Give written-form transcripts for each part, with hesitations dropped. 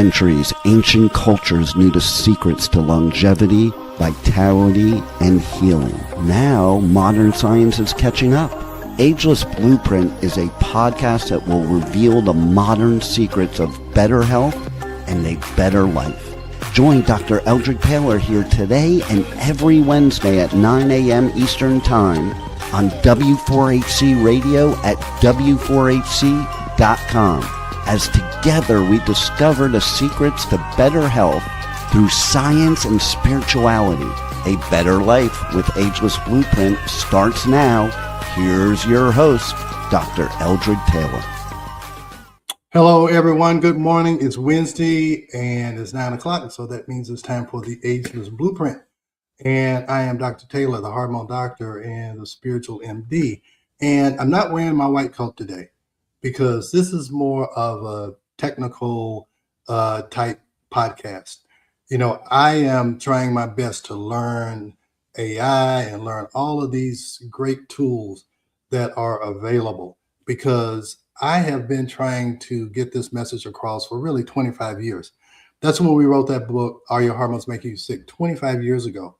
centuries, ancient cultures knew the secrets to longevity, vitality, and healing. Now, modern science is catching up. Ageless Blueprint is a podcast that will reveal the modern secrets of better health and a better life. Join Dr. Eldred Taylor here today and every Wednesday at 9 a.m. Eastern Time on W4HC Radio at W4HC.com. As together we discover the secrets to better health through science and spirituality. A better life with Ageless Blueprint starts now. Here's your host, Dr. Eldred Taylor. Hello, everyone. Good morning. It's Wednesday and it's 9 o'clock. So that means it's time for the Ageless Blueprint. And I am Dr. Taylor, the hormone doctor and the spiritual MD. And I'm not wearing my white coat today because this is more of a technical type podcast. You know, I am trying my best to learn AI and learn all of these great tools that are available because I have been trying to get this message across for really 25 years. That's when we wrote that book, Are Your Hormones Making You Sick, 25 years ago.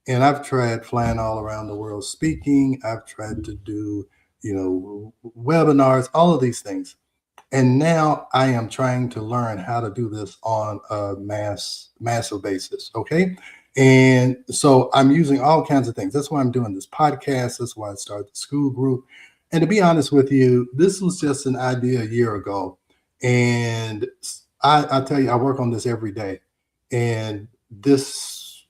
And I've tried flying all around the world speaking. I've tried to do, webinars, all of these things. And now I am trying to learn how to do this on a massive basis. Okay. And so I'm using all kinds of things. That's why I'm doing this podcast. That's why I started the Skool group. And to be honest with you, this was just an idea a year ago. And I tell you, I work on this every day. And this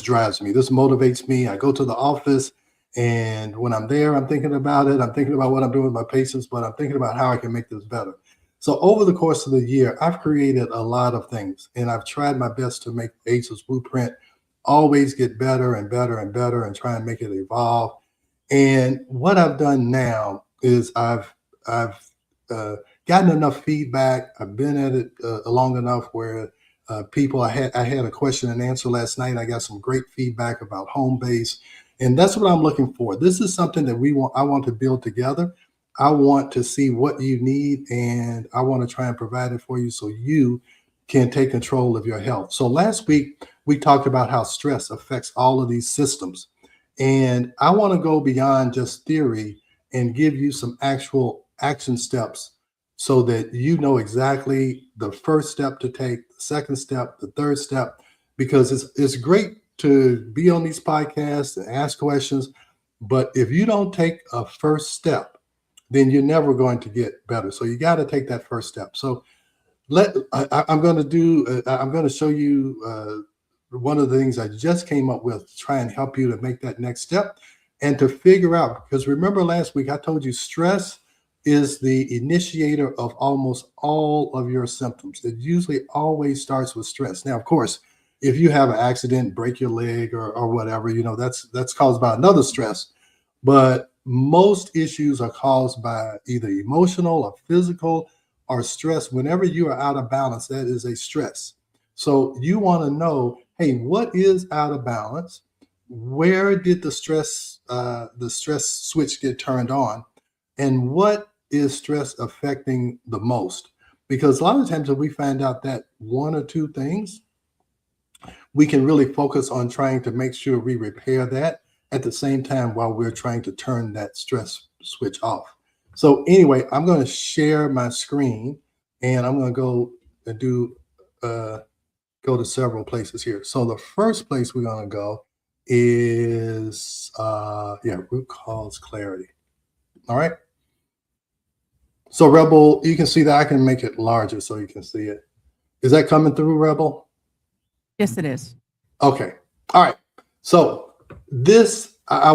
drives me. This motivates me. I go to the office. And when I'm there, I'm thinking about it. I'm thinking about what I'm doing with my patients, but I'm thinking about how I can make this better. So over the course of the year, I've created a lot of things. And I've tried my best to make Ageless Blueprint always get better and better and better and try and make it evolve. And what I've done now is I've gotten enough feedback. I've been at it long enough where people, I had a question and answer last night. I got some great feedback about home base. And that's what I'm looking for. This is something that I want to build together. I want to see what you need, and I want to try and provide it for you so you can take control of your health. So last week, we talked about how stress affects all of these systems. And I want to go beyond just theory and give you some actual action steps so that you know exactly the first step to take, the second step, the third step, because it's great to be on these podcasts and ask questions. But if you don't take a first step, then you're never going to get better. So you got to take that first step. So I'm going to show you one of the things I just came up with to try and help you to make that next step and to figure out, because remember last week I told you stress is the initiator of almost all of your symptoms. It usually always starts with stress. Now, of course, if you have an accident, break your leg or whatever, that's caused by another stress. But most issues are caused by either emotional or physical or stress. Whenever you are out of balance, that is a stress. So you want to know, hey, what is out of balance? Where did the stress switch get turned on? And what is stress affecting the most? Because a lot of times if we find out that one or two things, we can really focus on trying to make sure we repair that at the same time while we're trying to turn that stress switch off. So anyway, I'm going to share my screen and I'm going to go and go to several places here. So the first place we're going to go is, root cause clarity. All right. So Rebel, you can see that I can make it larger so you can see it. Is that coming through, Rebel? Yes, it is. Okay. All right. So this, there's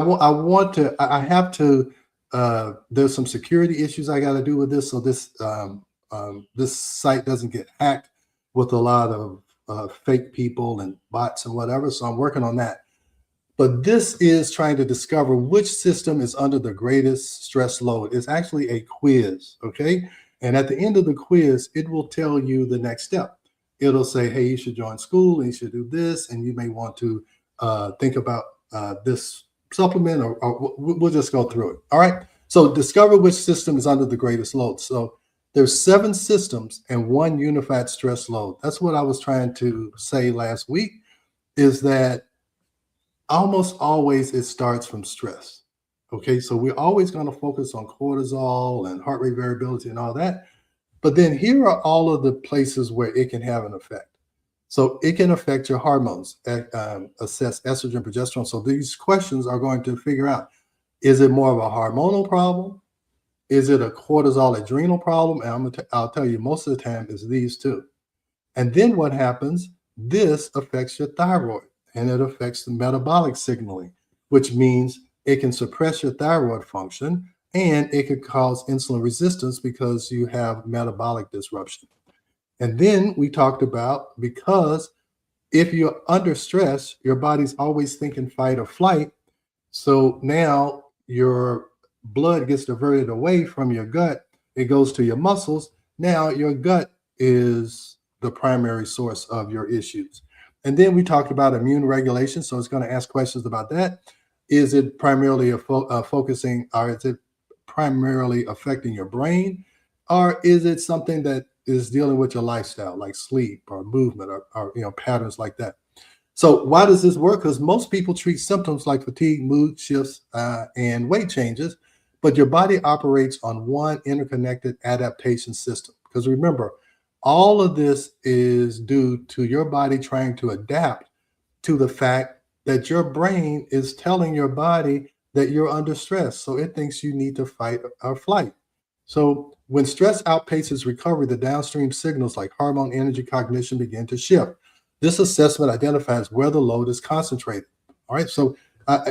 some security issues I got to do with this. So this site doesn't get hacked with a lot of fake people and bots and whatever. So I'm working on that. But this is trying to discover which system is under the greatest stress load. It's actually a quiz, okay? And at the end of the quiz, it will tell you the next step. It'll say, hey, you should join Skool and you should do this. And you may want to think about this supplement or we'll just go through it. All right. So discover which system is under the greatest load. So There's 7 systems and 1 unified stress load. That's what I was trying to say last week, is that almost always it starts from stress. Okay, so we're always going to focus on cortisol and heart rate variability and all that. But then here are all of the places where it can have an effect. So it can affect your hormones, assess estrogen, progesterone. So these questions are going to figure out, is it more of a hormonal problem? Is it a cortisol adrenal problem? And I'll tell you, most of the time it's these two. And then what happens? This affects your thyroid, and it affects the metabolic signaling, which means it can suppress your thyroid function, and it could cause insulin resistance because you have metabolic disruption. And then we talked about, because if you're under stress, your body's always thinking fight or flight. So now your blood gets diverted away from your gut. It goes to your muscles. Now your gut is the primary source of your issues. And then we talked about immune regulation. So it's going to ask questions about that. Is it primarily focusing, or is it primarily affecting your brain? Or is it something that is dealing with your lifestyle, like sleep or movement or patterns like that? So why does this work? Because most people treat symptoms like fatigue, mood shifts, and weight changes, but your body operates on one interconnected adaptation system. Because remember, all of this is due to your body trying to adapt to the fact that your brain is telling your body that you're under stress. So it thinks you need to fight or flight. So when stress outpaces recovery, the downstream signals like hormone, energy, cognition begin to shift. This assessment identifies where the load is concentrated. All right, so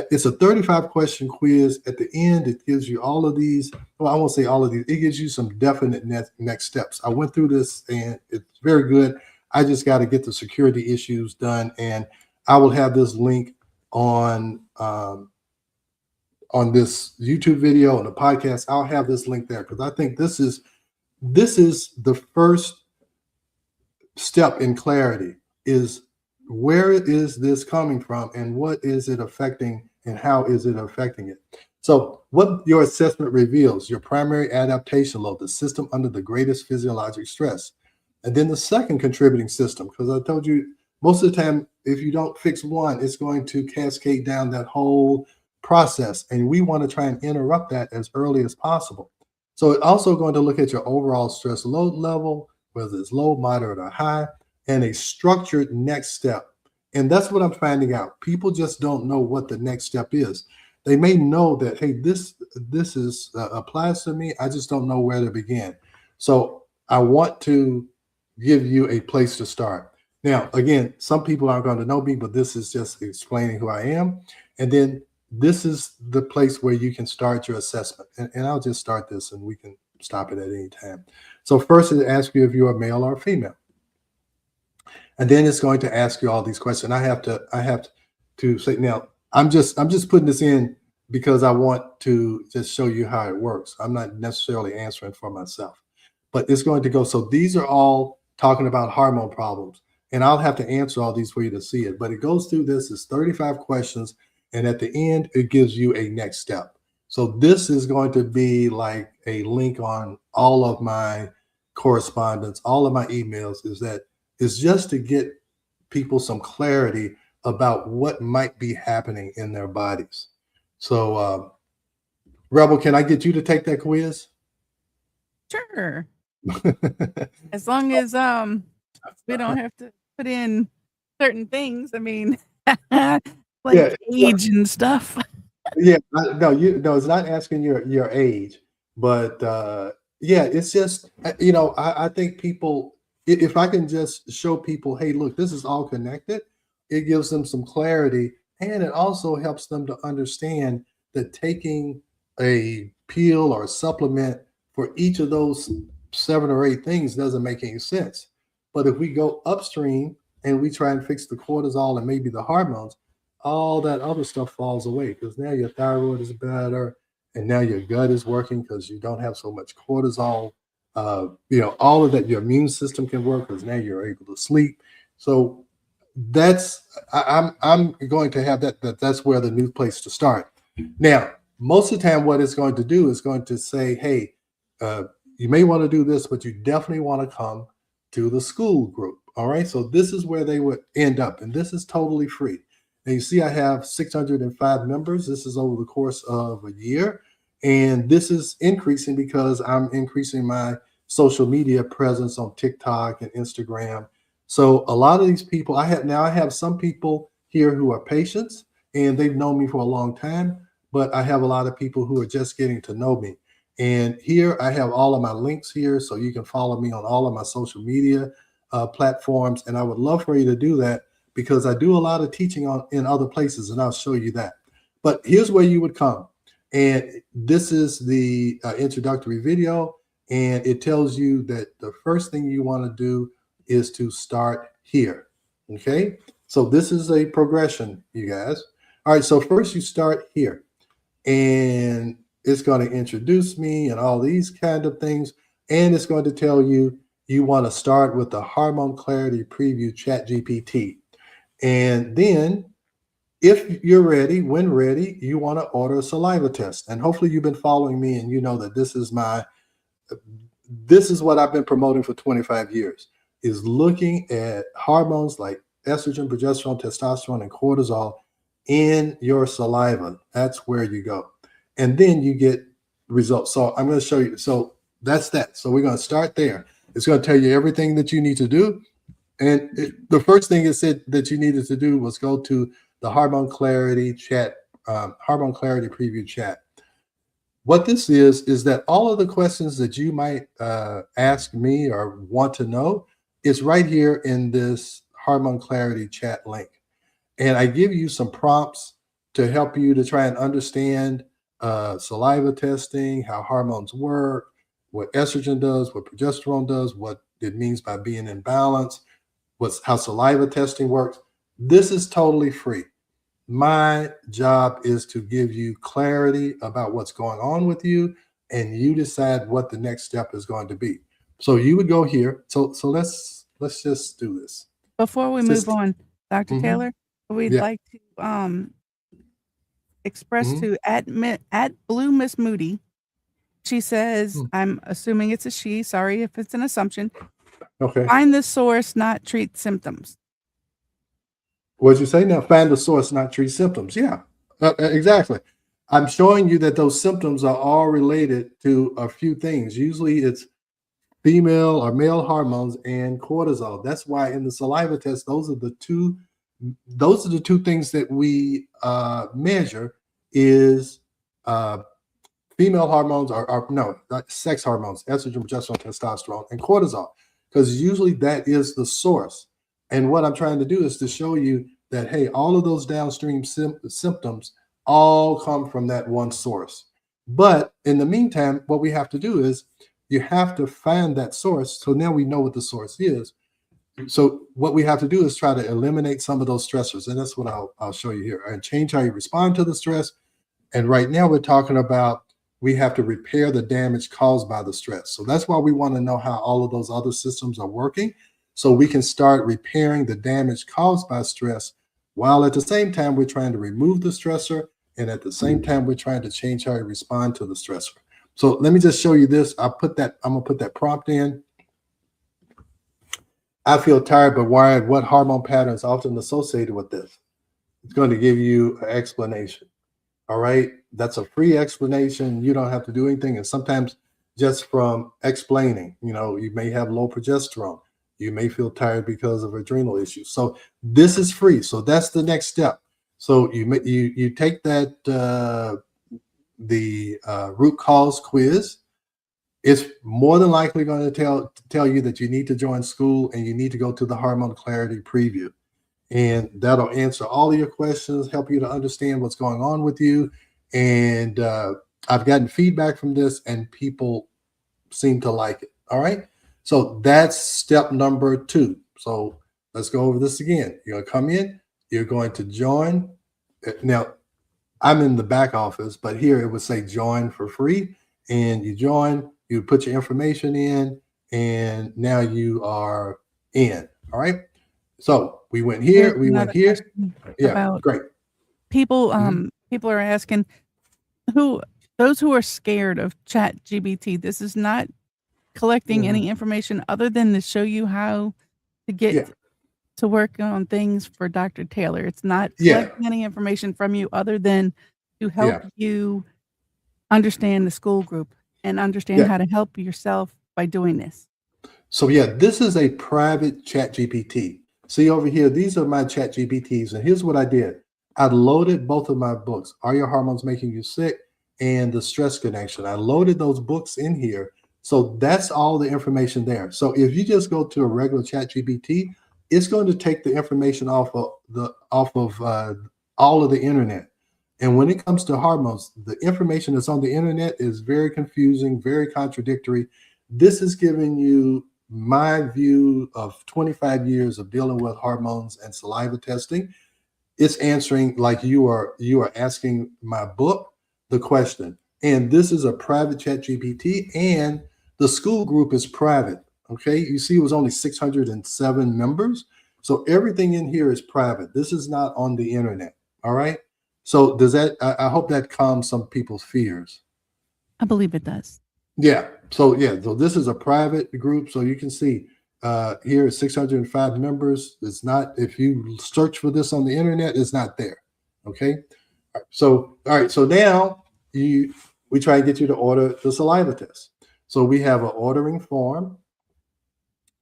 it's a 35-question quiz. At the end, it gives you all of these. Well, I won't say all of these. It gives you some definite next steps. I went through this, and it's very good. I just got to get the security issues done, and I will have this link on this YouTube video and the podcast. I'll have this link there, because I think this is the first step in clarity, is where is this coming from and what is it affecting and how is it affecting it? So what your assessment reveals: your primary adaptation load, the system under the greatest physiologic stress. And then the second contributing system, because I told you most of the time, if you don't fix one, it's going to cascade down that whole process. And we want to try and interrupt that as early as possible. So it's also going to look at your overall stress load level, whether it's low, moderate, or high, and a structured next step. And that's what I'm finding out. People just don't know what the next step is. They may know that, hey, this is applies to me. I just don't know where to begin. So I want to give you a place to start. Now, again, some people aren't going to know me, but this is just explaining who I am. And then this is the place where you can start your assessment. And I'll just start this, and we can stop it at any time. So first, it asks you if you're a male or a female. And then it's going to ask you all these questions. I have to say, now, I'm just putting this in because I want to just show you how it works. I'm not necessarily answering for myself, but it's going to go. So these are all talking about hormone problems, and I'll have to answer all these for you to see it. But it goes through this. It's 35 questions, and at the end, it gives you a next step. So this is going to be like a link on all of my correspondence, all of my emails. Is just to get people some clarity about what might be happening in their bodies. So, Rebel, can I get you to take that quiz? Sure. As long as we don't have to put in certain things. I mean, like age and stuff. Yeah, no, it's not asking your age, but it's just I think people, if I can just show people, hey, look, this is all connected, it gives them some clarity, and it also helps them to understand that taking a pill or a supplement for each of those 7 or 8 things doesn't make any sense. But if we go upstream and we try and fix the cortisol and maybe the hormones, all that other stuff falls away, because now your thyroid is better, and now your gut is working because you don't have so much cortisol. All of that, your immune system can work because now you're able to sleep. So I'm going to have that's where the new place to start. Now, most of the time, what it's going to do is going to say, hey, you may want to do this, but you definitely want to come to the Skool group. All right. So this is where they would end up. And this is totally free. And you see, I have 605 members. This is over the course of a year. And this is increasing because I'm increasing my social media presence on TikTok and Instagram. So a lot of these people, I have some people here who are patients and they've known me for a long time, but I have a lot of people who are just getting to know me. And here I have all of my links here, so you can follow me on all of my social media platforms. And I would love for you to do that because I do a lot of teaching in other places, and I'll show you that. But here's where you would come. And this is the introductory video. And it tells you that the first thing you want to do is to start here. Okay. So this is a progression, you guys. All right. So first you start here. And it's going to introduce me and all these kind of things. And it's going to tell you you want to start with the Hormone Clarity Preview Chat GPT. And then if you're ready, when ready, you want to order a saliva test. And hopefully you've been following me and you know that this is what I've been promoting for 25 years, is looking at hormones like estrogen, progesterone, testosterone, and cortisol in your saliva. That's where you go. And then you get results. So I'm going to show you. So that's that. So we're going to start there. It's going to tell you everything that you need to do. And the first thing it said that you needed to do was go to the Hormone Clarity chat, Hormone Clarity Preview chat. What this is that all of the questions that you might ask me or want to know is right here in this Hormone Clarity chat link. And I give you some prompts to help you to try and understand saliva testing, how hormones work, what estrogen does, what progesterone does, what it means by being in balance, how saliva testing works. This is totally free. My job is to give you clarity about what's going on with you, and you decide what the next step is going to be. So you would go here. So let's just do this. Before we move on, Dr. Taylor, we'd like to express to at Blue Miss Moody. She says, I'm assuming it's a she. Sorry if it's an assumption. Okay. Find the source, not treat symptoms. What'd you say now? Find the source, not treat symptoms. Yeah, exactly. I'm showing you that those symptoms are all related to a few things. Usually it's female or male hormones and cortisol. That's why in the saliva test, those are the two things that we measure is female hormones not sex hormones, estrogen, progesterone, testosterone, and cortisol, because usually that is the source. And what I'm trying to do is to show you that, hey, all of those downstream symptoms all come from that one source. But in the meantime, what we have to do is you have to find that source. So now we know what the source is. So what we have to do is try to eliminate some of those stressors. And that's what I'll show you here, and change how you respond to the stress. And right now we're talking about we have to repair the damage caused by the stress. So that's why we want to know how all of those other systems are working, so we can start repairing the damage caused by stress, while at the same time we're trying to remove the stressor, and at the same time we're trying to change how you respond to the stressor. So let me just show you this. I'm gonna put that prompt in. I feel tired but wired. What hormone patterns often associated with this? It's going to give you an explanation. All right. That's a free explanation. You don't have to do anything. And sometimes just from explaining, you may have low progesterone. You may feel tired because of adrenal issues. So this is free. So that's the next step. So you take that the root cause quiz. It's more than likely going to tell you that you need to join Skool and you need to go to the Hormone Clarity Preview. And that'll answer all of your questions, help you to understand what's going on with you. And I've gotten feedback from this and people seem to like it. All right. So that's step number 2. So let's go over this again. You're going to come in, you're going to join. Now, I'm in the back office, but here it would say join for free. And you join, you put your information in, and now you are in. All right. So we went here, we went here. Yeah, great. People, people are asking those who are scared of Chat GPT. This is not collecting any information other than to show you how to get to work on things for Dr. Taylor. It's not collecting any information from you other than to help you understand the Skool group and understand how to help yourself by doing this. So this is a private chat GPT. See over here, these are my chat GPTs. And here's what I did. I loaded both of my books, Are Your Hormones Making You Sick? And The Stress Connection. I loaded those books in here. So that's all the information there. So if you just go to a regular chat GPT, it's going to take the information off of all of the internet. And when it comes to hormones, the information that's on the internet is very confusing, very contradictory. This is giving you my view of 25 years of dealing with hormones and saliva testing. It's answering like you are asking my book the question. And this is a private chat GPT, and the Skool group is private. Okay, you see it was only 607 members. So everything in here is private. This is not on the internet. All right. So does that, I hope that calms some people's fears. I believe it does. Yeah. So so this is a private group. So you can see here is 605 members. It's not, if you search for this on the internet, it's not there. Okay. All right. So now we try to get you to order the saliva test. So we have an ordering form.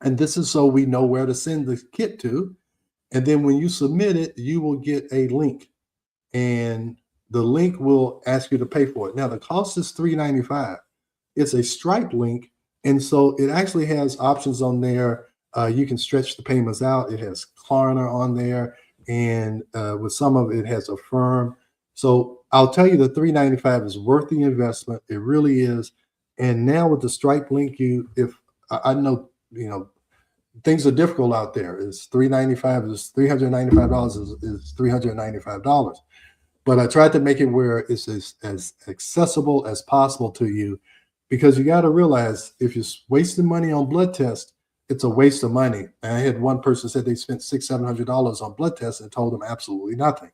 And this is so we know where to send the kit to. And then when you submit it, you will get a link. And the link will ask you to pay for it. Now, the cost is $3.95. It's a Stripe link. And so it actually has options on there. You can stretch the payments out. It has Klarna on there. And with some of it has Affirm. So I'll tell you the $3.95 is worth the investment. It really is. And now with the Stripe link, I know, things are difficult out there. It's $3.95 is $395 is $395. But I tried to make it where it's as accessible as possible to you, because you got to realize if you're wasting money on blood tests, it's a waste of money. And I had one person said they spent $600-700 on blood tests and told them absolutely nothing.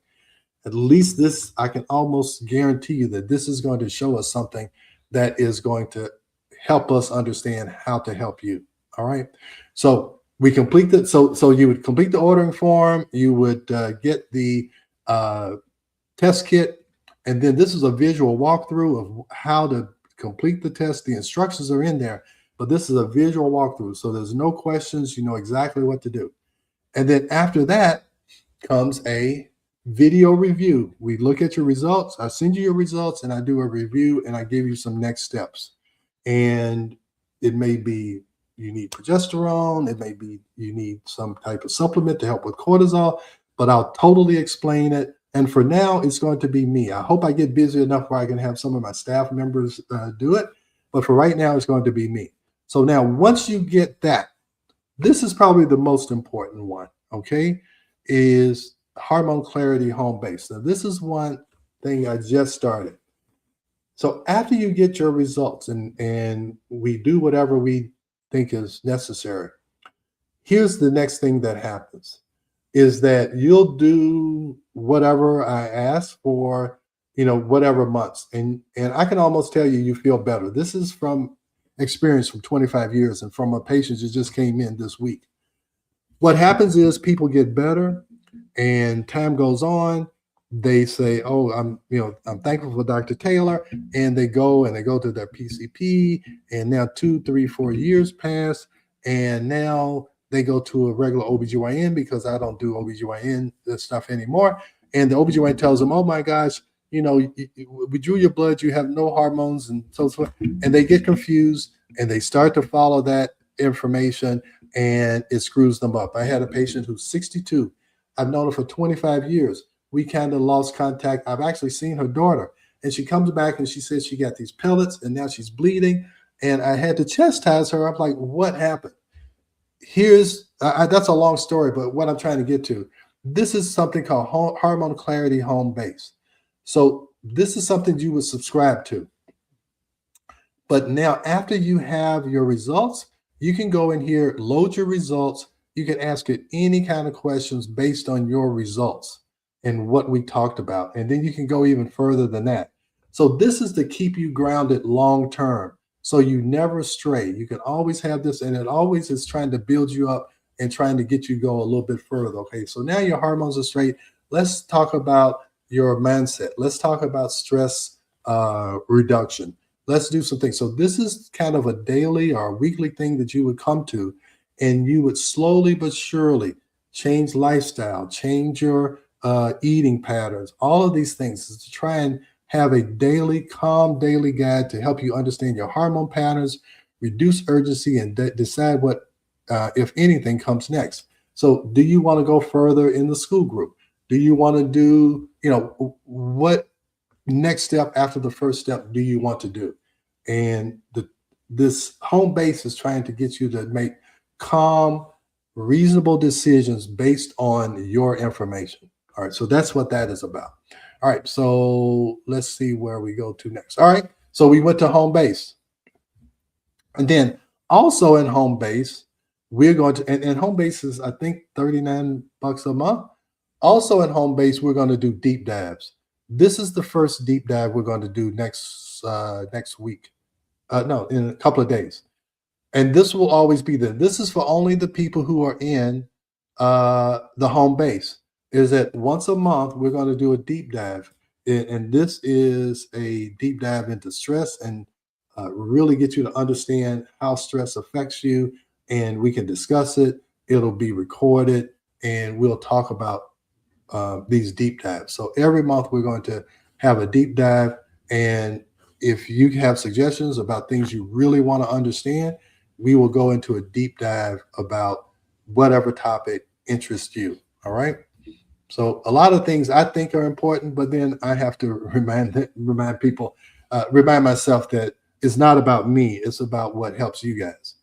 At least this, I can almost guarantee you that this is going to show us something that is going to help us understand how to help you. All right. So we complete that. So you would complete the ordering form. You would get the test kit. And then this is a visual walkthrough of how to complete the test. The instructions are in there, but this is a visual walkthrough. So there's no questions. You know exactly what to do. And then after that comes a video review. We look at your results. I send you your results and I do a review and I give you some next steps. And it may be you need progesterone. It may be you need some type of supplement to help with cortisol, but I'll totally explain it. And for now, it's going to be me. I hope I get busy enough where I can have some of my staff members do it. But for right now, it's going to be me. So now once you get that, this is probably the most important one, okay, is Hormone Clarity Home Base. Now, this is one thing I just started. So after you get your results and we do whatever we think is necessary, here's the next thing that happens is that you'll do whatever I ask for, whatever months. And I can almost tell you feel better. This is from experience from 25 years and from a patient who just came in this week. What happens is people get better and time goes on. They say, oh, I'm thankful for Dr. Taylor. And they go to their PCP, and now 2, 3, 4 years pass. And now they go to a regular OBGYN because I don't do OBGYN stuff anymore. And the OBGYN tells them, oh my gosh, we drew your blood, you have no hormones and so forth. And they get confused and they start to follow that information and it screws them up. I had a patient who's 62. I've known her for 25 years. We kind of lost contact. I've actually seen her daughter and she comes back and she says she got these pellets and now she's bleeding. And I had to chastise her. I'm like, what happened? That's a long story, but what I'm trying to get to, this is something called Hormone Clarity Home Base. So this is something you would subscribe to. But now after you have your results, you can go in here, load your results. You can ask it any kind of questions based on your results and what we talked about. And then you can go even further than that. So this is to keep you grounded long term. so you never stray. You can always have this, and it always is trying to build you up and trying to get you go a little bit further. Okay, so now your hormones are straight. Let's talk about your mindset. Let's talk about stress reduction. Let's do some things. So this is kind of a daily or weekly thing that you would come to, and you would slowly but surely change lifestyle, change your eating patterns, all of these things is to try and have a daily, calm daily guide to help you understand your hormone patterns, reduce urgency, and decide what, if anything, comes next. So do you want to go further in the Skool group? Do you want to do, what next step after the first step do you want to do? And this home base is trying to get you to make calm, reasonable decisions based on your information. All right, so that's what that is about. All right, so let's see where we go to next. All right, so we went to home base. And then also in home base, we're going to, and home base is, I think, $39 a month. Also in home base, we're going to do deep dives. This is the first deep dive we're going to do next week. No, in a couple of days. And this will always be there. This is for only the people who are in the home base. Is that once a month, we're going to do a deep dive. And this is a deep dive into stress and really get you to understand how stress affects you. And we can discuss it. It'll be recorded and we'll talk about these deep dives. So every month we're going to have a deep dive. And if you have suggestions about things you really want to understand, we will go into a deep dive about whatever topic interests you. All right. So a lot of things I think are important, but then I have to remind people, remind myself that it's not about me. It's about what helps you guys.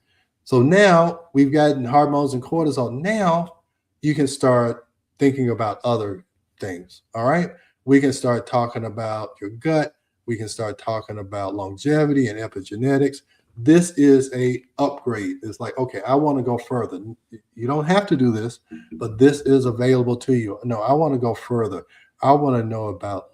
So now we've gotten hormones and cortisol. Now you can start thinking about other things. All right. We can start talking about your gut. We can start talking about longevity and epigenetics. This is a upgrade. It's like, okay, I want to go further. You don't have to do this, but this is available to you. No, I want to go further. I want to know about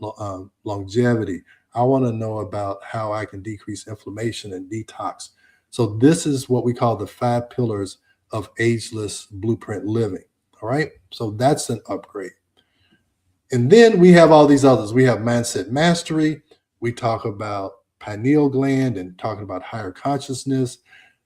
longevity. I want to know about how I can decrease inflammation and detox. So this is what we call the 5 pillars of ageless blueprint living. All right. So that's an upgrade. And then we have all these others. We have mindset mastery. We talk about pineal gland and talking about higher consciousness.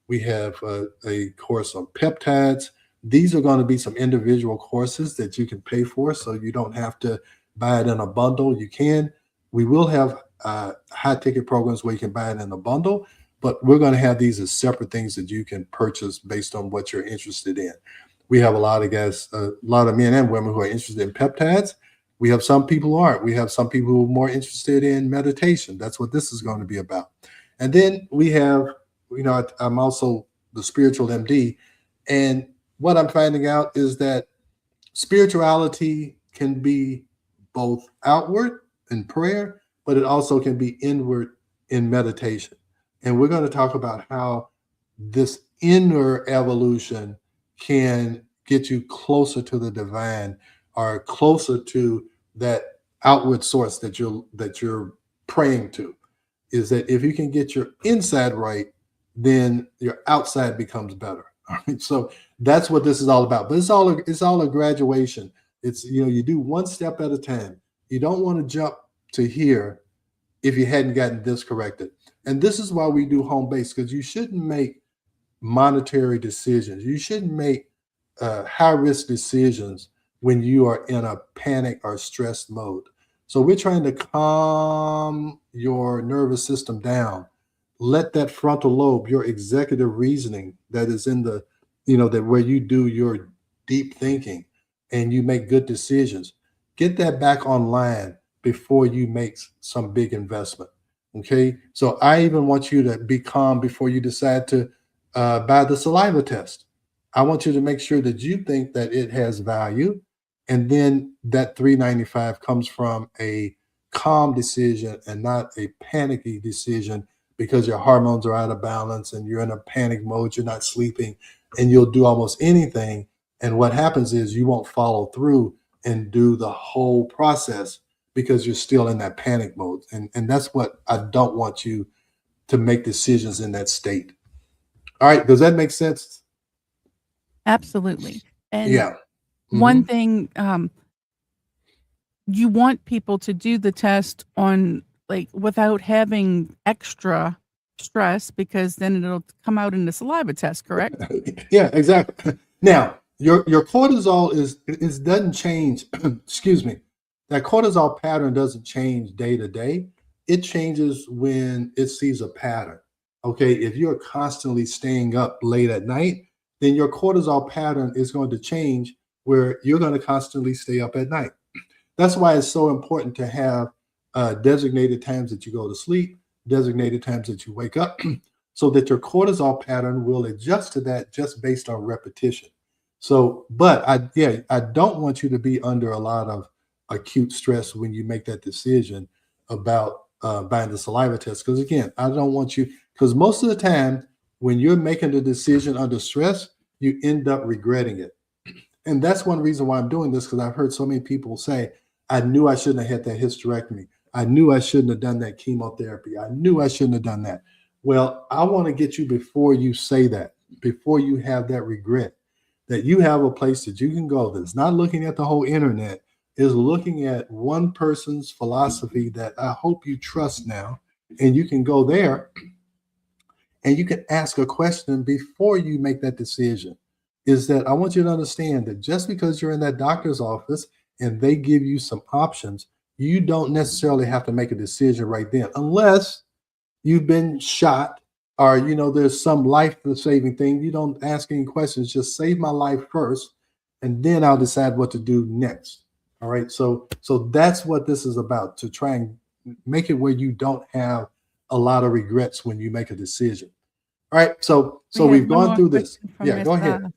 We have a course on peptides. These are going to be some individual courses that you can pay for, so you don't have to buy it in a bundle. You can. We will have high ticket programs where you can buy it in a bundle, but we're going to have these as separate things that you can purchase based on what you're interested in. We have a lot of guys, a lot of men and women who are interested in peptides. We have some people who aren't. We have some people who are more interested in meditation. That's what this is going to be about. And then we have, I'm also the spiritual MD. And what I'm finding out is that spirituality can be both outward in prayer, but it also can be inward in meditation. And we're going to talk about how this inner evolution can get you closer to the divine or closer to that outward source that you're praying to. Is that if you can get your inside right, then your outside becomes better. All right. So that's what this is all about. But it's all a graduation. It's, you do one step at a time. You don't want to jump to here if you hadn't gotten this corrected. And this is why we do home base, because you shouldn't make monetary decisions. You shouldn't make high risk decisions when you are in a panic or stressed mode. So we're trying to calm your nervous system down. Let that frontal lobe, your executive reasoning that is in the, that where you do your deep thinking and you make good decisions, get that back online before you make some big investment. Okay. So I even want you to be calm before you decide to buy the saliva test. I want you to make sure that you think that it has value. And then that $395 comes from a calm decision and not a panicky decision because your hormones are out of balance and you're in a panic mode, you're not sleeping, and you'll do almost anything. And what happens is you won't follow through and do the whole process because you're still in that panic mode. And that's what I don't want you to make decisions in that state. All right. Does that make sense? Absolutely. And Yeah. one thing, you want people to do the test on like without having extra stress, because then it'll come out in the saliva test, correct? Yeah, exactly. Now, your cortisol is doesn't change. Excuse me. That cortisol pattern doesn't change day to day. It changes when it sees a pattern. Okay, if you're constantly staying up late at night, then your cortisol pattern is going to change where you're going to constantly stay up at night. That's why it's so important to have designated times that you go to sleep, designated times that you wake up, so that your cortisol pattern will adjust to that just based on repetition. So, but I don't want you to be under a lot of acute stress when you make that decision about buying the saliva test. Because again, I don't want you, because most of the time when you're making the decision under stress, you end up regretting it. And that's one reason why I'm doing this, because I've heard so many people say, I knew I shouldn't have had that hysterectomy. I knew I shouldn't have done that chemotherapy. I knew I shouldn't have done that. Well, I want to get you before you say that, before you have that regret, that you have a place that you can go that's not looking at the whole internet, is looking at one person's philosophy that I hope you trust now. And you can go there and you can ask a question before you make that decision. Is that I want you to understand that just because you're in that doctor's office and they give you some options, you don't necessarily have to make a decision right then, unless you've been shot or, there's some life-saving thing. You don't ask any questions, just save my life first, and then I'll decide what to do next. All right. So that's what this is about, to try and make it where you don't have a lot of regrets when you make a decision. All right. So we've gone through this. Yeah, go ahead.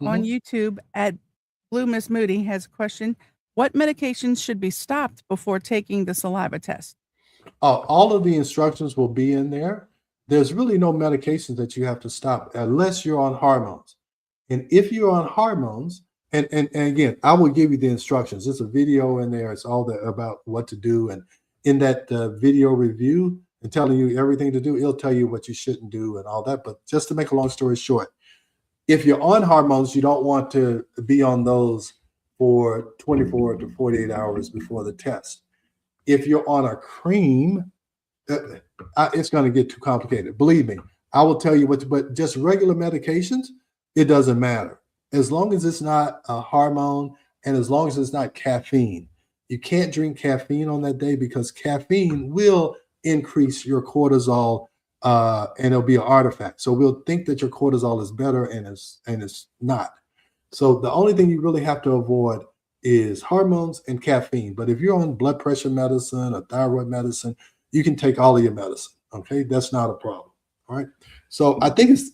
On YouTube at Blue Miss Moody has a question. What medications should be stopped before taking the saliva test? All of the instructions will be in there. There's really no medications that you have to stop unless you're on hormones. And if you're on hormones, and again, I will give you the instructions. There's a video in there. It's all about what to do. And in that video review and telling you everything to do, it'll tell you what you shouldn't do and all that. But just to make a long story short, if you're on hormones, you don't want to be on those for 24 to 48 hours before the test. If you're on a cream, it's going to get too complicated. Believe me, I will tell you but just regular medications, it doesn't matter. As long as it's not a hormone and as long as it's not caffeine. You can't drink caffeine on that day because caffeine will increase your cortisol and it'll be an artifact. So we'll think that your cortisol is better and it's not. So the only thing you really have to avoid is hormones and caffeine. But if you're on blood pressure medicine or thyroid medicine, you can take all of your medicine. Okay, that's not a problem. All right. So I think it's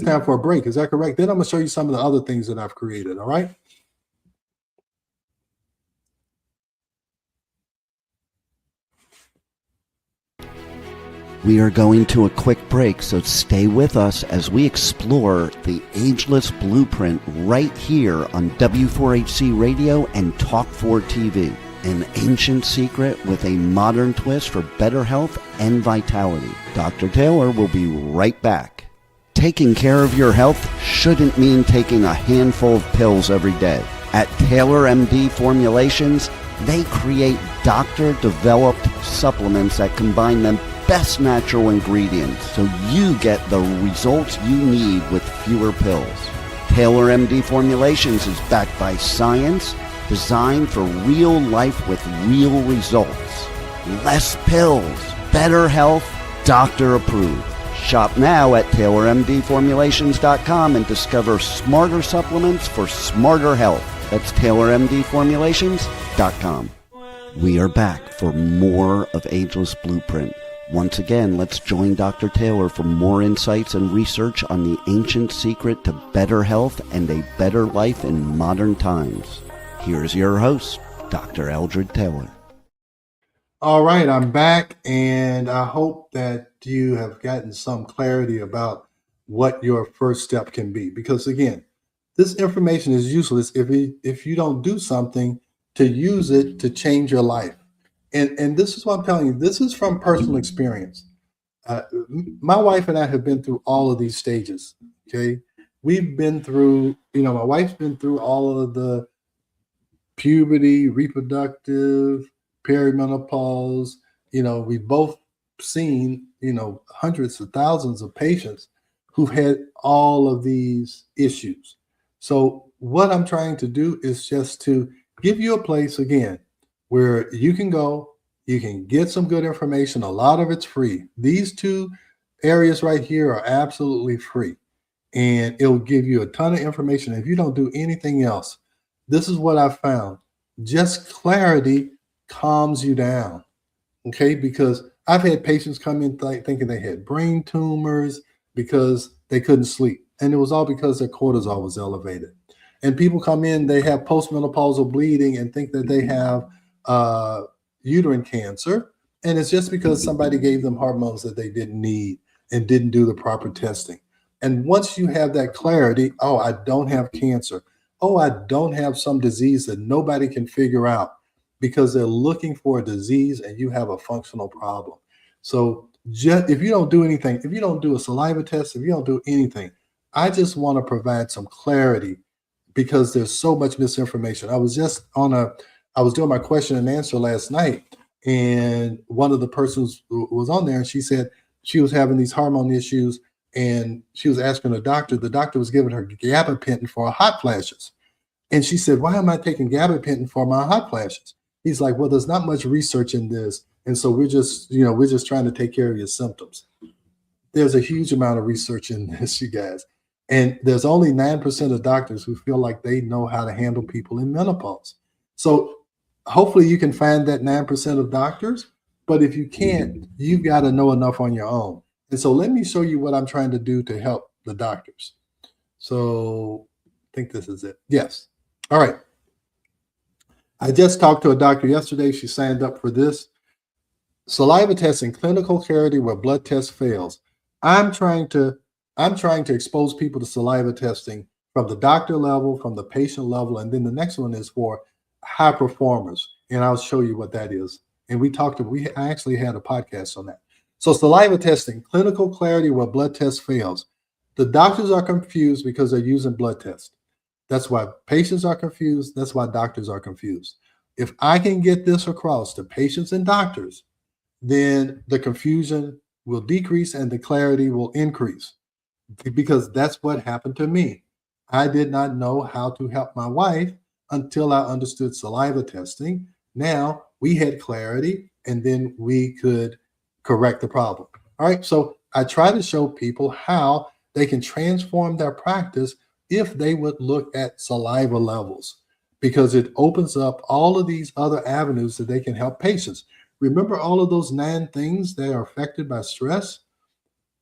time for a break. Is that correct? Then I'm gonna show you some of the other things that I've created. All right. We are going to a quick break, so stay with us as we explore the Ageless Blueprint right here on W4HC Radio and Talk 4 TV. An ancient secret with a modern twist for better health and vitality. Dr. Taylor will be right back. Taking care of your health shouldn't mean taking a handful of pills every day. At Taylor MD Formulations, they create doctor-developed supplements that combine the best natural ingredients so you get the results you need with fewer pills. Taylor MD Formulations is backed by science, designed for real life with real results. Less pills, better health, doctor approved. Shop now at TaylorMDFormulations.com and discover smarter supplements for smarter health. That's TaylorMDFormulations.com. We are back for more of Ageless Blueprint. Once again, let's join Dr. Taylor for more insights and research on the ancient secret to better health and a better life in modern times. Here's your host, Dr. Eldred Taylor. All right, I'm back, and I hope that you have gotten some clarity about what your first step can be. Because again, this information is useless if you don't do something to use it to change your life. And this is what I'm telling you. This is from personal experience. My wife and I have been through all of these stages. Okay. We've been through, my wife's been through all of the puberty, reproductive, perimenopause. We've both seen, hundreds of thousands of patients who've had all of these issues. So what I'm trying to do is just to give you a place again where you can go, you can get some good information. A lot of it's free. These two areas right here are absolutely free, and it'll give you a ton of information. If you don't do anything else, this is what I found. Just clarity calms you down. Okay. Because I've had patients come in thinking they had brain tumors because they couldn't sleep. And it was all because their cortisol was elevated. And people come in, they have postmenopausal bleeding and think that they have uterine cancer. And it's just because somebody gave them hormones that they didn't need and didn't do the proper testing. And once you have that clarity, oh, I don't have cancer. Oh, I don't have some disease that nobody can figure out, because they're looking for a disease and you have a functional problem. So just, if you don't do anything, if you don't do a saliva test, if you don't do anything, I just want to provide some clarity, because there's so much misinformation. I was doing my question and answer last night, and one of the persons was on there, and she said she was having these hormone issues, and she was asking the doctor was giving her gabapentin for hot flashes. And she said, why am I taking gabapentin for my hot flashes? He's like, well, there's not much research in this. And so we're just trying to take care of your symptoms. There's a huge amount of research in this, you guys. And there's only 9% of doctors who feel like they know how to handle people in menopause. So hopefully you can find that 9% of doctors. But if you can't, you've got to know enough on your own. And so let me show you what I'm trying to do to help the doctors. So I think this is it. Yes. All right. I just talked to a doctor yesterday. She signed up for this. Saliva testing, clinical clarity where blood test fails. I'm trying to expose people to saliva testing from the doctor level, from the patient level, and then the next one is for high performers. And I'll show you what that is. And I actually had a podcast on that. So saliva testing, clinical clarity where blood test fails. The doctors are confused because they're using blood tests. That's why patients are confused. That's why doctors are confused. If I can get this across to patients and doctors, then the confusion will decrease and the clarity will increase, because that's what happened to me. I did not know how to help my wife until I understood saliva testing. Now we had clarity, and then we could correct the problem. All right. So I try to show people how they can transform their practice if they would look at saliva levels, because it opens up all of these other avenues that they can help patients. Remember all of those 9 things that are affected by stress?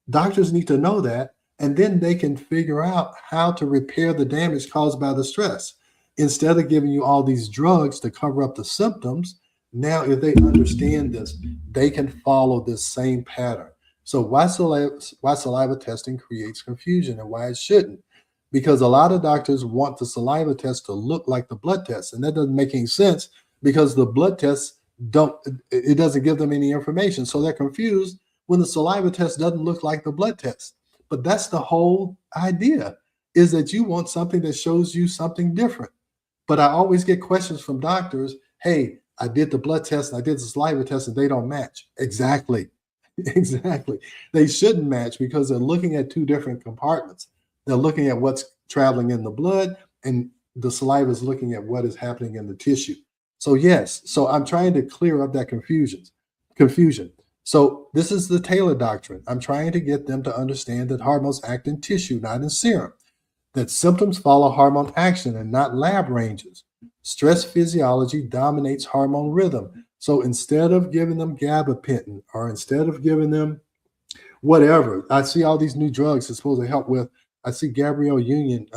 Doctors need to know that, and then they can figure out how to repair the damage caused by the stress. Instead of giving you all these drugs to cover up the symptoms, now if they understand this, they can follow this same pattern. So why saliva testing creates confusion and why it shouldn't? Because a lot of doctors want the saliva test to look like the blood test, and that doesn't make any sense, because the blood tests doesn't give them any information. So they're confused when the saliva test doesn't look like the blood test. But that's the whole idea, is that you want something that shows you something different. But I always get questions from doctors, hey, I did the blood test, and I did the saliva test, and they don't match. Exactly. Exactly. They shouldn't match, because they're looking at 2 different compartments. They're looking at what's traveling in the blood, and the saliva is looking at what is happening in the tissue. So yes, so I'm trying to clear up that confusion. So this is the Taylor doctrine. I'm trying to get them to understand that hormones act in tissue, not in serum, that symptoms follow hormone action and not lab ranges. Stress physiology dominates hormone rhythm. So instead of giving them gabapentin, or instead of giving them whatever, I see all these new drugs that's supposed to help with. I see Gabrielle Union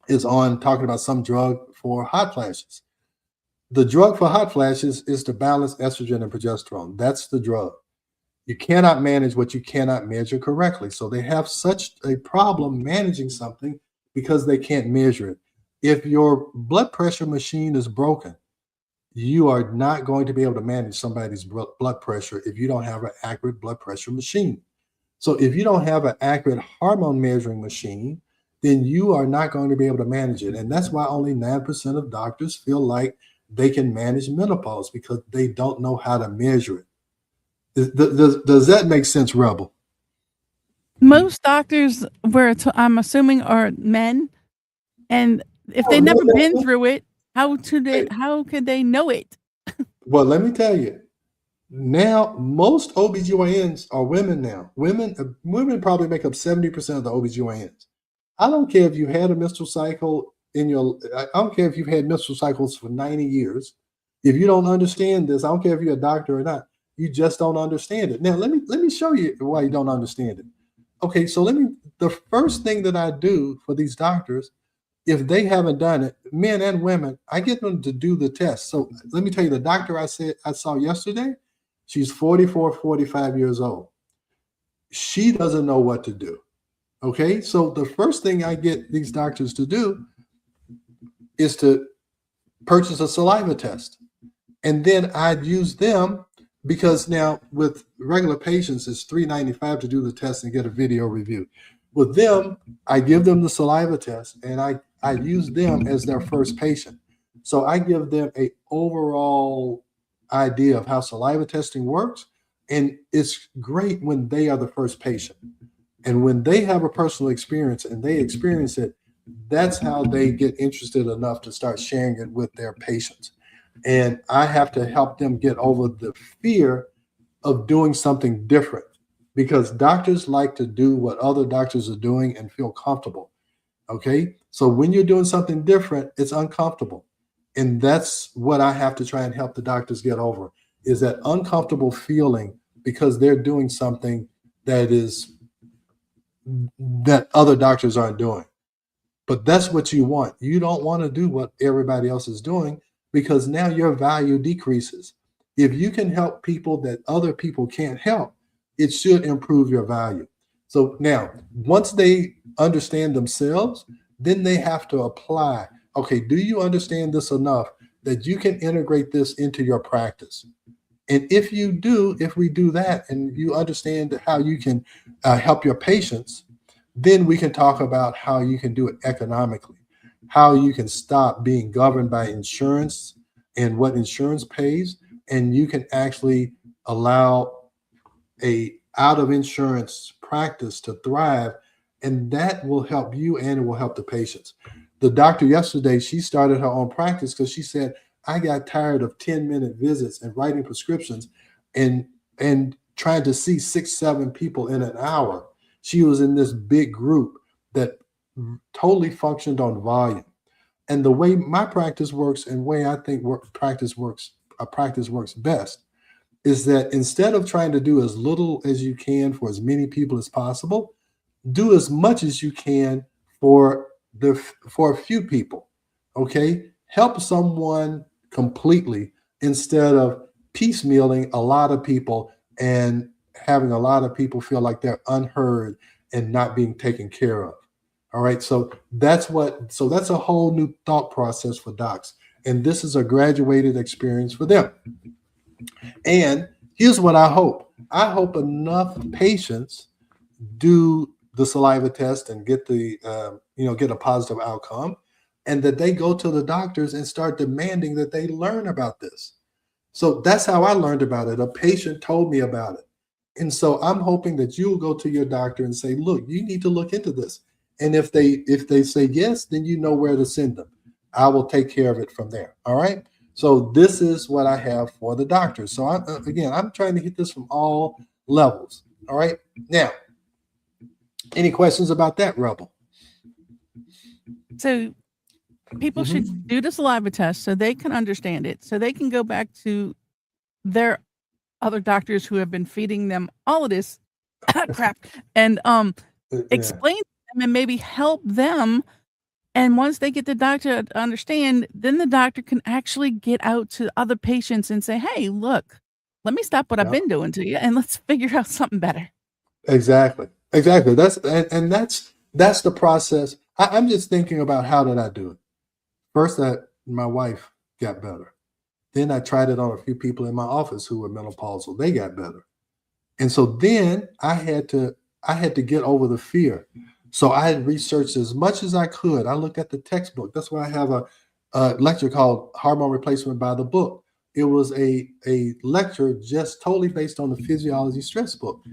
is on talking about some drug for hot flashes. The drug for hot flashes is to balance estrogen and progesterone. That's the drug. You cannot manage what you cannot measure correctly. So they have such a problem managing something because they can't measure it. If your blood pressure machine is broken, you are not going to be able to manage somebody's blood pressure if you don't have an accurate blood pressure machine. So if you don't have an accurate hormone measuring machine, then you are not going to be able to manage it. And that's why only 9% of doctors feel like they can manage menopause, because they don't know how to measure it. Does that make sense, Rebel? Most doctors, I'm assuming, are men, and if they've never been through it, how could they know it? Well, let me tell you. Now, most OBGYNs are women now. Women probably make up 70% of the OBGYNs. I don't care if you had a menstrual cycle I don't care if you've had menstrual cycles for 90 years. If you don't understand this, I don't care if you're a doctor or not, you just don't understand it. Now, let me show you why you don't understand it. Okay, so the first thing that I do for these doctors, if they haven't done it, men and women, I get them to do the test. So let me tell you, the doctor I saw yesterday, she's 44, 45 years old. She doesn't know what to do. Okay, so the first thing I get these doctors to do is to purchase a saliva test. And then I'd use them, because now with regular patients, it's $395 to do the test and get a video review. With them, I give them the saliva test, and I use them as their first patient. So I give them an overall idea of how saliva testing works. And it's great when they are the first patient. And when they have a personal experience and they experience it, that's how they get interested enough to start sharing it with their patients. And I have to help them get over the fear of doing something different, because doctors like to do what other doctors are doing and feel comfortable. Okay. So when you're doing something different, it's uncomfortable. And that's what I have to try and help the doctors get over, is that uncomfortable feeling, because they're doing something that other doctors aren't doing. But that's what you want. You don't want to do what everybody else is doing, because now your value decreases. If you can help people that other people can't help, it should improve your value. So now, once they understand themselves, then they have to apply. Okay, do you understand this enough that you can integrate this into your practice? And if we do that, and you understand how you can help your patients, then we can talk about how you can do it economically, how you can stop being governed by insurance and what insurance pays, and you can actually allow a out of insurance practice to thrive, and that will help you and it will help the patients. The doctor yesterday, she started her own practice because she said, I got tired of 10-minute visits and writing prescriptions and trying to see 6-7 people in an hour. She was in this big group that totally functioned on volume. And the way my practice works, and way I think practice works best, is that instead of trying to do as little as you can for as many people as possible, do as much as you can for a few people. Okay, help someone completely instead of piecemealing a lot of people and having a lot of people feel like they're unheard and not being taken care of. All right, so that's a whole new thought process for docs, and this is a graduated experience for them. And here's what I hope enough patients do the saliva test and get get a positive outcome, and that they go to the doctors and start demanding that they learn about this. So that's how I learned about it. A patient told me about it. And so I'm hoping that you'll go to your doctor and say, look, you need to look into this. And if they say yes, then you know where to send them. I will take care of it from there. All right. So this is what I have for the doctors. So I'm trying to hit this from all levels. All right. Now, any questions about that, Rebel? So people should do the saliva test so they can understand it, so they can go back to their other doctors who have been feeding them all of this crap and explain to them and maybe help them. And once they get the doctor to understand, then the doctor can actually get out to other patients and say, hey, look, let me stop what I've been doing to you and let's figure out something better. Exactly. That's the process. I'm just thinking about, how did I do it? First, my wife got better. Then I tried it on a few people in my office who were menopausal. They got better. And so then I had to get over the fear. So I had researched as much as I could. I looked at the textbook. That's why I have a lecture called Hormone Replacement by the Book. It was a lecture just totally based on the physiology stress book,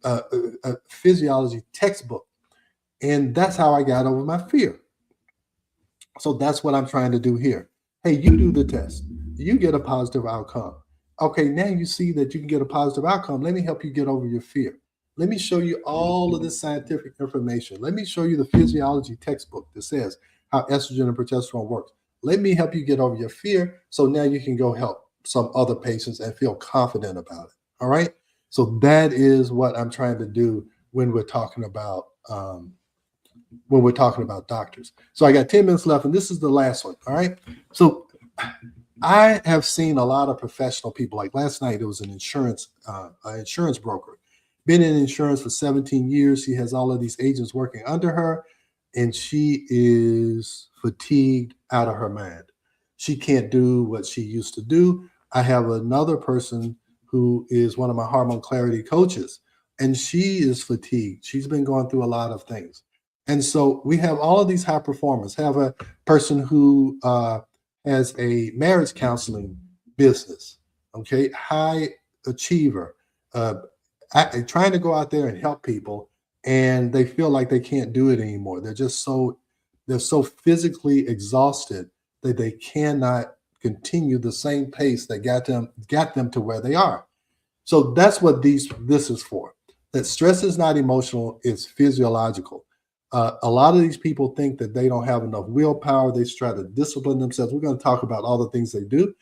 a physiology textbook. And that's how I got over my fear. So that's what I'm trying to do here. Hey, you do the test. You get a positive outcome. Okay, now you see that you can get a positive outcome. Let me help you get over your fear. Let me show you all of this scientific information. Let me show you the physiology textbook that says how estrogen and progesterone works. Let me help you get over your fear so now you can go help some other patients and feel confident about it. All right? So that is what I'm trying to do when we're talking about doctors. So I got 10 minutes left, and this is the last one. All right. So I have seen a lot of professional people. Like last night, it was an insurance broker. Been in insurance for 17 years. She has all of these agents working under her, and she is fatigued out of her mind. She can't do what she used to do. I have another person who is one of my hormone clarity coaches, and she is fatigued. She's been going through a lot of things. And so we have all of these high performers. Have a person who has a marriage counseling business, okay, high achiever, trying to go out there and help people, and they feel like they can't do it anymore. They're so physically exhausted that they cannot continue the same pace that got them to where they are. So that's what this is for. That stress is not emotional, it's physiological. A lot of these people think that they don't have enough willpower. They try to discipline themselves. We're going to talk about all the things they do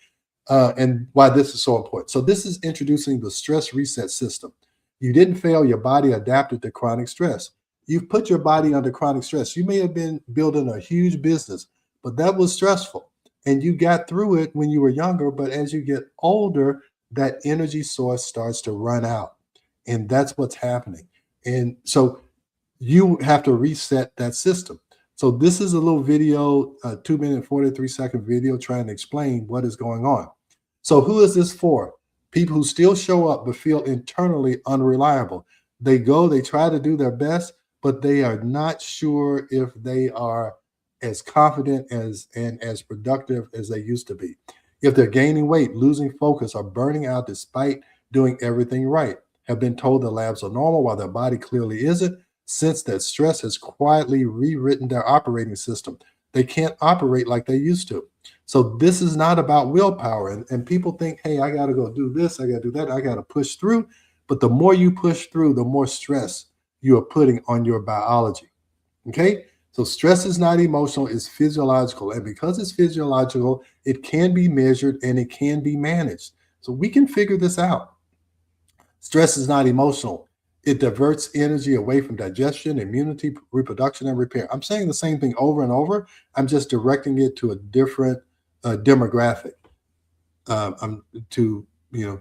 and why this is so important. So this is introducing the stress reset system. You didn't fail. Your body adapted to chronic stress. You've put your body under chronic stress. You may have been building a huge business, but that was stressful. And you got through it when you were younger. But as you get older, that energy source starts to run out. And that's what's happening. And so you have to reset that system. So this is a little video, a 2-minute, 43-second video trying to explain what is going on. So who is this for? People who still show up but feel internally unreliable. They try to do their best, but they are not sure if they are as confident and as productive as they used to be. If they're gaining weight, losing focus, or burning out despite doing everything right, have been told their labs are normal while their body clearly isn't, sense that stress has quietly rewritten their operating system. They can't operate like they used to. So this is not about willpower. And people think, hey, I got to go do this, I got to do that, I got to push through. But the more you push through, the more stress you are putting on your biology. Okay? So stress is not emotional, it's physiological. And because it's physiological, it can be measured and it can be managed. So we can figure this out. Stress is not emotional. It diverts energy away from digestion, immunity, reproduction, and repair. I'm saying the same thing over and over. I'm just directing it to a different demographic.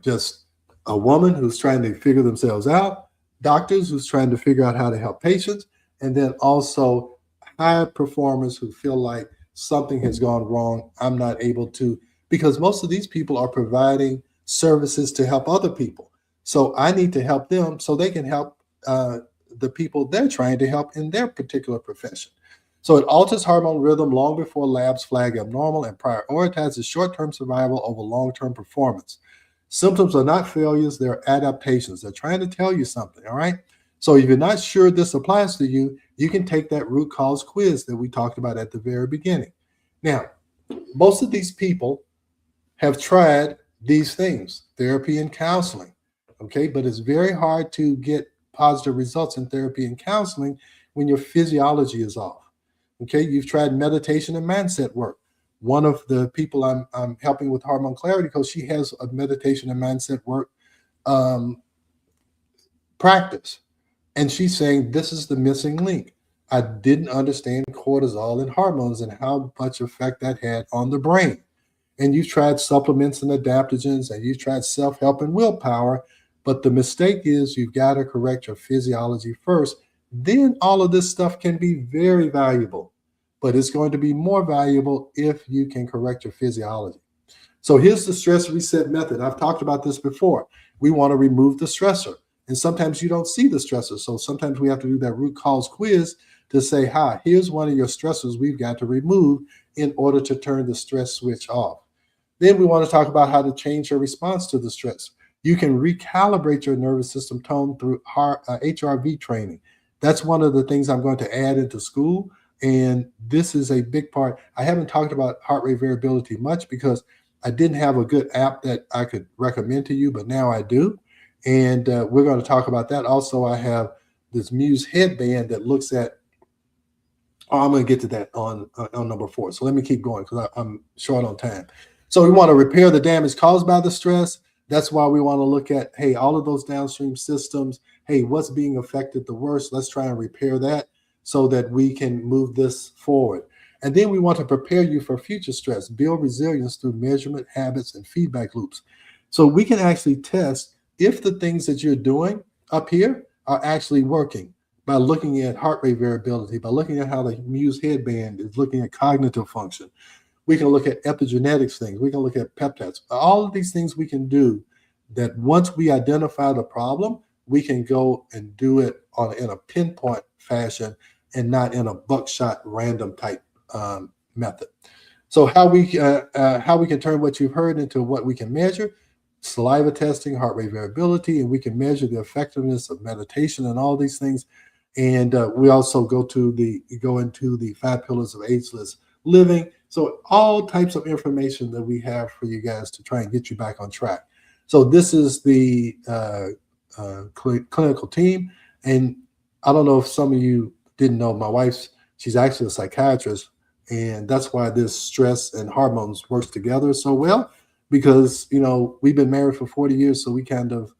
Just a woman who's trying to figure themselves out, doctors who's trying to figure out how to help patients, and then also high performers who feel like something has gone wrong. I'm not able to, because most of these people are providing services to help other people. So I need to help them so they can help the people they're trying to help in their particular profession. So it alters hormone rhythm long before labs flag abnormal and prioritizes short-term survival over long-term performance. Symptoms are not failures, they're adaptations. They're trying to tell you something, all right? So if you're not sure this applies to you, you can take that root cause quiz that we talked about at the very beginning. Now, most of these people have tried these things, therapy and counseling. Okay, but it's very hard to get positive results in therapy and counseling when your physiology is off. Okay, you've tried meditation and mindset work. One of the people I'm helping with Hormone Clarity Coach, she has a meditation and mindset work practice. And she's saying, this is the missing link. I didn't understand cortisol and hormones and how much effect that had on the brain. And you've tried supplements and adaptogens, and you've tried self-help and willpower. But the mistake is you've got to correct your physiology first. Then all of this stuff can be very valuable, but it's going to be more valuable if you can correct your physiology. So here's the stress reset method. I've talked about this before. We want to remove the stressor. And sometimes you don't see the stressor. So sometimes we have to do that root cause quiz to say, hi, here's one of your stressors we've got to remove in order to turn the stress switch off. Then we want to talk about how to change your response to the stress. You can recalibrate your nervous system tone through HRV training. That's one of the things I'm going to add into Skool. And this is a big part. I haven't talked about heart rate variability much because I didn't have a good app that I could recommend to you, but now I do. And we're going to talk about that. Also, I have this Muse headband that looks at, I'm going to get to that on number 4. So let me keep going because I'm short on time. So we want to repair the damage caused by the stress. That's why we want to look at, hey, all of those downstream systems. Hey, what's being affected the worst? Let's try and repair that so that we can move this forward. And then we want to prepare you for future stress, build resilience through measurement, habits, and feedback loops. So we can actually test if the things that you're doing up here are actually working by looking at heart rate variability, by looking at how the Muse headband is looking at cognitive function. We can look at epigenetics things. We can look at peptides. All of these things we can do that once we identify the problem, we can go and do it in a pinpoint fashion and not in a buckshot random type method. So how we can turn what you've heard into what we can measure: saliva testing, heart rate variability, and we can measure the effectiveness of meditation and all these things. And we also go into the 5 pillars of ageless living. So all types of information that we have for you guys to try and get you back on track. So this is the clinical team. And I don't know if some of you didn't know, my wife's, she's actually a psychiatrist. And that's why this stress and hormones works together so well, because, you know, we've been married for 40 years. So we kind of,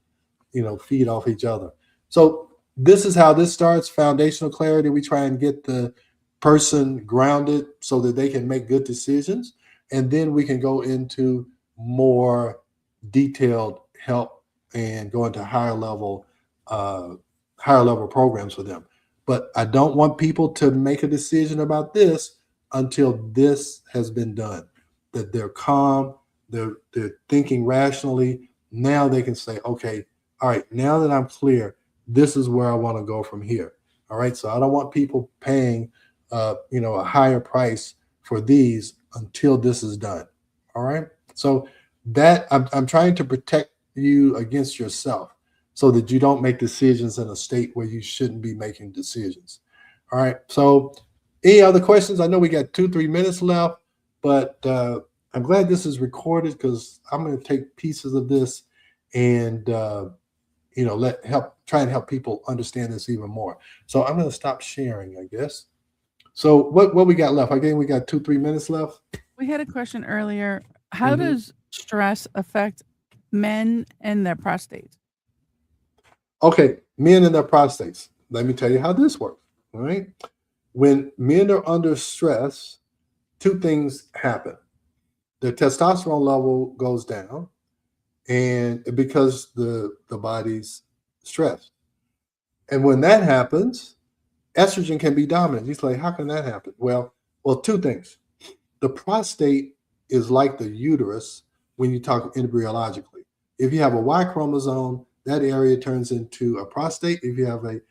you know, feed off each other. So this is how this starts: foundational clarity. We try and get the person grounded so that they can make good decisions. And then we can go into more detailed help and go into higher level programs for them. But I don't want people to make a decision about this until this has been done, that they're calm, they're thinking rationally. Now they can say, okay, all right, now that I'm clear, this is where I want to go from here. All right. So I don't want people paying a higher price for these until this is done. All right. So that I'm trying to protect you against yourself so that you don't make decisions in a state where you shouldn't be making decisions. All right. So any other questions? I know we got 2-3 minutes left, but I'm glad this is recorded because I'm going to take pieces of this and try and help people understand this even more. So I'm going to stop sharing, I guess. So what we got left? Again, we got 2-3 minutes left. We had a question earlier. How does stress affect men and their prostates? Okay, men and their prostates. Let me tell you how this works. All right. When men are under stress, 2 things happen. Their testosterone level goes down, and because the body's stressed. And when that happens, estrogen can be dominant. He's like, how can that happen? Well, 2 things. The prostate is like the uterus when you talk embryologically. If you have a Y chromosome, that area turns into a prostate. If you have a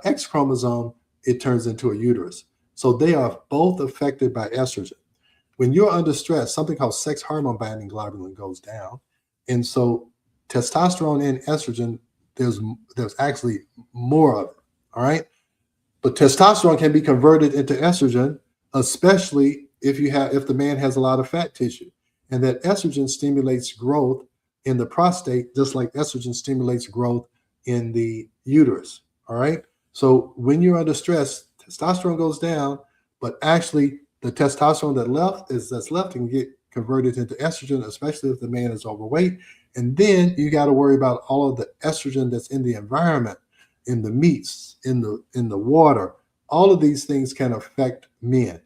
X chromosome, it turns into a uterus. So they are both affected by estrogen. When you're under stress, something called sex hormone binding globulin goes down. And so testosterone and estrogen, there's actually more of it. All right. But testosterone can be converted into estrogen, especially if the man has a lot of fat tissue. And that estrogen stimulates growth in the prostate, just like estrogen stimulates growth in the uterus. All right. So when you're under stress, testosterone goes down, but actually the testosterone that's left can get converted into estrogen, especially if the man is overweight. And then you got to worry about all of the estrogen that's in the environment, in the meats, in the water. All of these things can affect men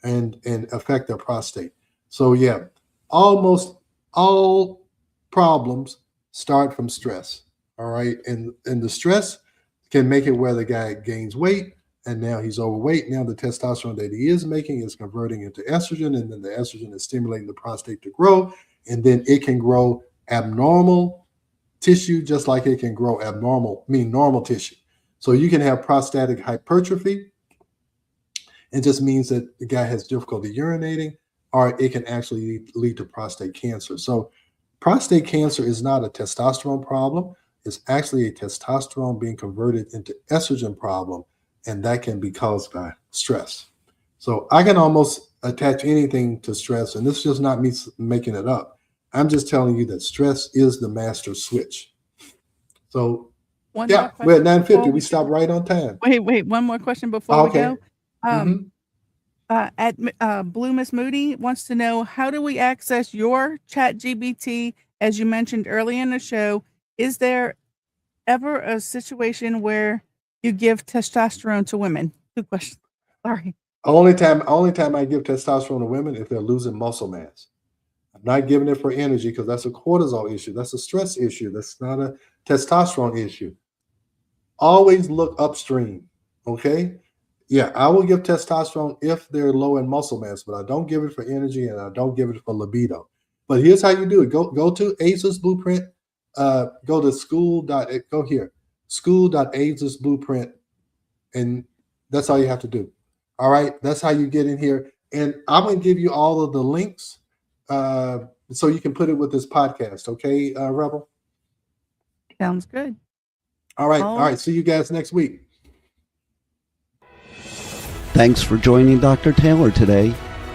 and affect their prostate. So yeah, almost all problems start from stress. All right. And the stress can make it where the guy gains weight and now he's overweight. Now the testosterone that he is making is converting into estrogen, and then the estrogen is stimulating the prostate to grow. And then it can grow abnormal tissue just like it can grow normal tissue. So you can have prostatic hypertrophy. It just means that the guy has difficulty urinating, or it can actually lead to prostate cancer. So prostate cancer is not a testosterone problem. It's actually a testosterone being converted into estrogen problem, and that can be caused by stress. So I can almost attach anything to stress, and this is just not me making it up. I'm just telling you that stress is the master switch. So we're at 9:50. We stopped right on time. Wait, one more question before we go. Blue Miss Moody wants to know, how do we access your ChatGPT? As you mentioned earlier in the show, is there ever a situation where you give testosterone to women? 2 questions. Sorry. Only time I give testosterone to women if they're losing muscle mass. I'm not giving it for energy because that's a cortisol issue. That's a stress issue. That's not a testosterone issue. Always look upstream. Okay. Yeah, I will give testosterone if they're low in muscle mass, but I don't give it for energy and I don't give it for libido. But here's how you do it. Go to Ageless Blueprint. Go to Skool.Ageless Blueprint, and that's all you have to do. All right, that's how you get in here. And I'm going to give you all of the links so you can put it with this podcast. Okay, Rebel? Sounds good. All right. See you guys next week. Thanks for joining Dr. Taylor today.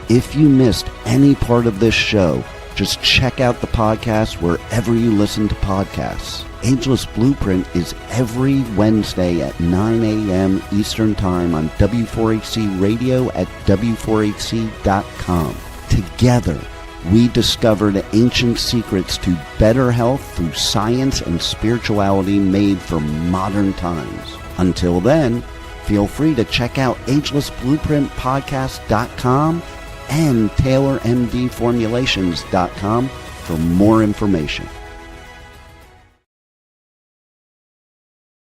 If you missed any part of this show, just check out the podcast wherever you listen to podcasts. Ageless Blueprint is every Wednesday at 9 a.m. Eastern Time on W4HC Radio at W4HC.com. Together, we discover the ancient secrets to better health through science and spirituality made for modern times. Until then, feel free to check out agelessblueprintpodcast.com and taylormdformulations.com for more information.